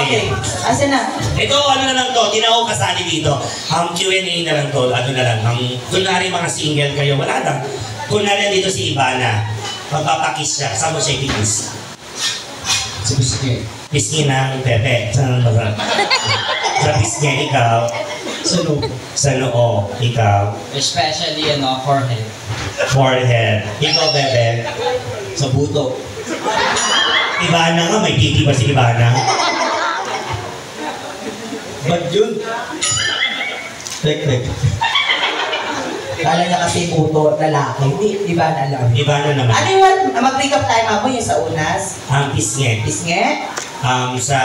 Okay. Asa na? Ito, ano na lang to, di na ako kasali dito. Q&A na lang to, ano na lang. Kunwari mga single kayo, wala lang. Kunwari dito si Ivana, magpapakiss siya, saan mo siya ikikiss? Sa pisngi. Pisngi ng Pepe. Saan mo ba? Sa pisngi, ikaw. Sa loob. Sa noo, ikaw. Especially, forehead. Forehead. Ikaw, Pepe. Sa buto. Ivana nga, may titi ba si Ivana? Ba't yun? Tek. Kala niya kasi puto, lalaki. Hindi ba na alam? Ivana naman. Ano yun? Mag-recap tayo ako yung sa unas. Ang pisngi. Pisnge? Sa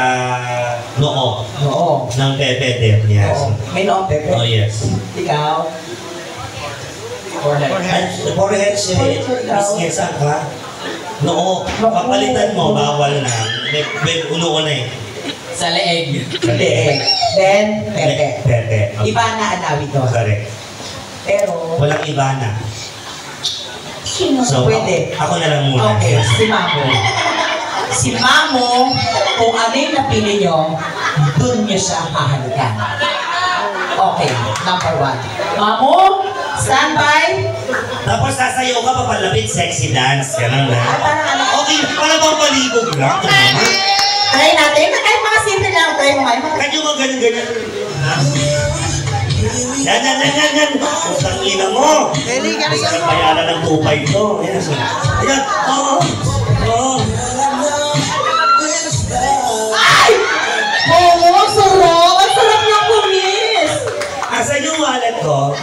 noo. Oo. Ng Pepe din, yes. Oo. May noong pepe? Oh, yes. Ikaw? Forehead. Forehead siya eh. Pisngi, saan ka? Noo. Papalitan mo, bawal na. May uno na eh. Sa leeg. Leeg. Then, pepe. Pepe. Iba na anawi to. Correct. Pero, Walang Ivana. sino So, pwede? ako na lang muna. Okay, si Mamo. Si Mamo, kung ano yung napili nyo, dun nyo siya hahalikan. Okay, number 1. Mamo, standby. Tapos sasayaw ka, papalapit, sexy dance. Ganun na. Parang ano, Okay, para bang palibog lang. try natin. Kahit mga simple lang, try mo kayo. Kadyo mo ganun. Yan. Putang ina mo. Masarap bayaran ng 2.5 to. Ayan. Oo. Ay! Oo, sarap! Ang sarap ng kumis! Asan yung wallet ko?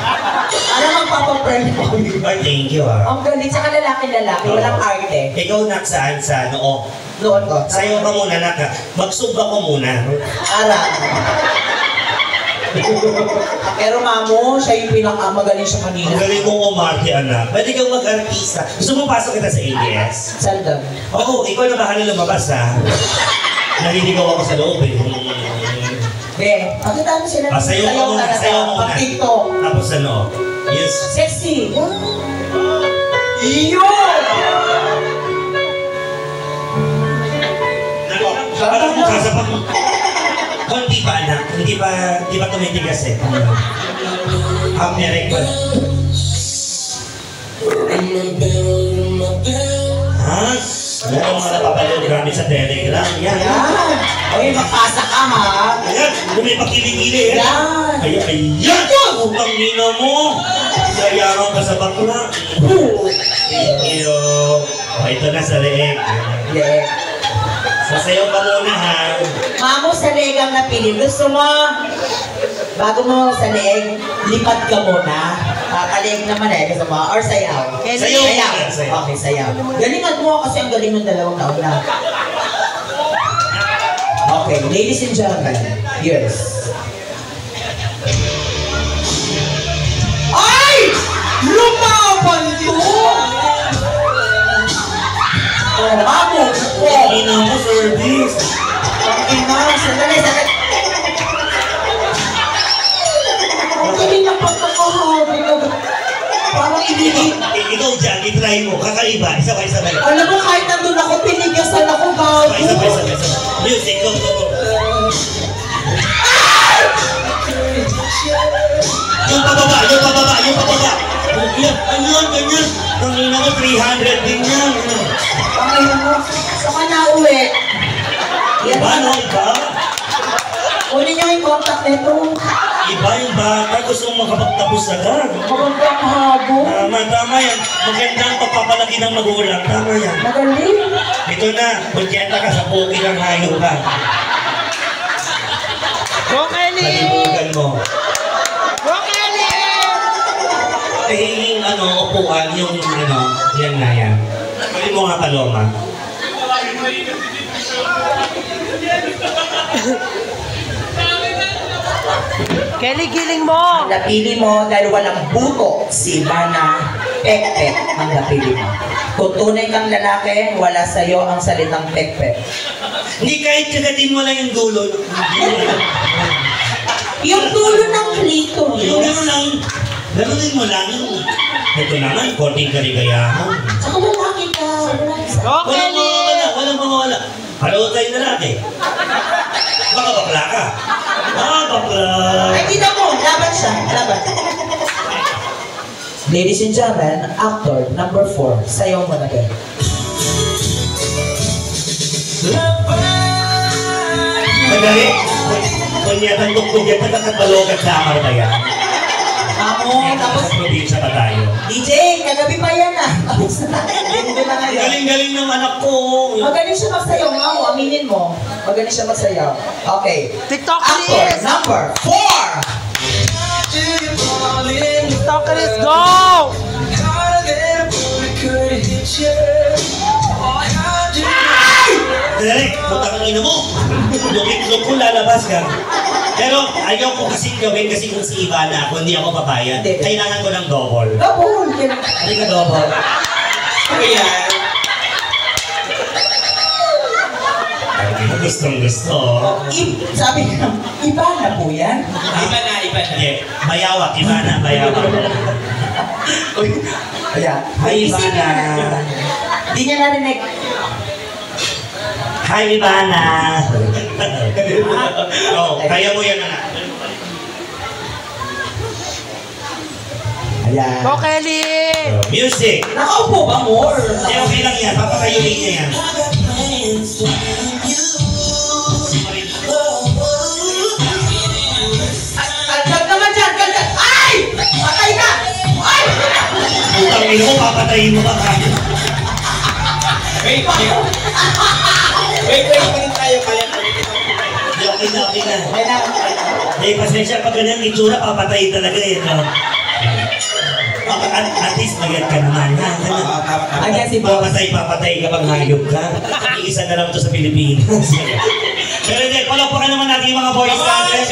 Alam, magpapaprank ko. Ay, thank you ah. Ang galing, tsaka lalaki-lalaki, walang arte. Ikaw naksaan sa noo. Noon ko. Sayo ka muna, naka. Magsubak ko muna. Ara. Pero Mamo, siya yung pinakamagaling siya kanina. Ang galing mong umarte, anak. Pwede kang mag-artista. Gusto mo pasok kita sa ABS? Sandam. Oo, ikaw na bahala lumabas ha. Naliligaw ako sa loob eh. Be, pakita mo sila. Sayo ka muna, sayo muna. Pag-tiktok. Tapos ano? Yes. Sexy. Iyo! Alam mo, sasapak mo. Hindi pa anak, hindi pa tumitigas eh. Ang record. Ha? Meron mga napapalood gamit sa Telegram. Yan. Yan. Oy, magpasa ka ha. Ayan, lumipakilig-ili eh. Yan. Ayan! Utang nina mo! Yayaman ka sa bakla. Thank you. O, ito na sa leeg. Yeah. Sasayaw ka muna ha. Mamo, sa leeg ang napili. Gusto mo, bago mo sa leeg, lipat ka muna. Kakaleg naman eh. Gusto mo, or sayaw? Sayaw. Sayaw. Okay, sayaw. Galingan mo kasi ang galing ng dalawang taon na. Okay, ladies and gentlemen, yes. Ay! Lumaban to! Oh, Mamo! Oh! Ina mo, service. Ina, sandali. Ang galing ng pagkakahabi ka. Parang ibigay. Ikaw dyan, itry mo. Kakaiba. Isa-bay. Alam mo, kahit nandun ako, pinigasan ako bago. Isa-bay. Music, go. Yung pababa. Yan, ganyan. Kanina ko, 300 din yan. Okay na mo. Saka na uwi. Iba, no? Iba? Kunin niyo yung contact nito. Iba yung bata. Gusto mong makapagtapos agad. Magandang habo. Tama yan. Magandang pagpapalaki ng magulang. Tama yan. Magaling. Ito na. Kunyenta ka sa poki ng hayo ka. Nalibugan mo. Eh, upuan, yung yan na yan. Pwede mo nga Paloma. Kelly, giling mo! Napili mo dahil walang buto si Mana Pekpek ang napili mo. Kung tunay kang lalaki, wala sa'yo ang salitang Pekpek. Hindi kahit kagatin mo lang yung dulo. Yung dulo ng clitoris. Yung gano'n lang. Ganunin mo lang yung... Ito naman, konting kaligayahan. Saka lalaki ka. Okay, Walang mawawala. Pareho tayo lalaki. bakla ka. Bakla. Ay, kita mo, laban siya. Laban. Ladies and gentlemen, actor number 4. Sayaw mo na kayo. Madali. Kunyatan tugtog yan, pagkakabalogan sa amar ba yan? Tapos sa probinsya pa tayo. DJ, kagabi pa yan ah. Tapos na. Hindi na ngayon. Galing-galing ng anak ko. Magaling siya magsayaw, mamo. Aminin mo. Magaling siya magsayaw. Okay. TikTok Actor is! number 4. TikToker is go! Dali, putang ang ina mo. Lukit-luk ko, lalabas ka. Pero ayaw ko kasi gawin kasi kung si Ivana ako, hindi ako papayag. Kailangan ko ng double. Double. Hindi ka double. Ayan. Gustong gusto. Sabi ka, iba na po yan. Iba na. Hindi, bayawak, Ivana, bayawak. Ayan. Hi, Ivana. Hindi niya narinig. Hi, Ivana. Oh, kaya mo yan, anak. Ayan. Go, Kelly! Music. Nakaupo ba, more? Hindi, okay lang yan. Papakayunin niya yan. Kagdag naman dyan, kagdag. Ay! Patay ka! Ay! Putang ina mo, papatayin mo ba ka? Wait, tayo kaya. Hindi, okay na. Ayan na. Eh, pasensya pag ganyan itsura, papatayin talaga eh. No? At least magyan ka naman. Ayan si Boss. Papatay kapag hayop ka. Iisa na lang ito sa Pilipinas. Pero hindi, palakpakan naman natin yung mga boys natin.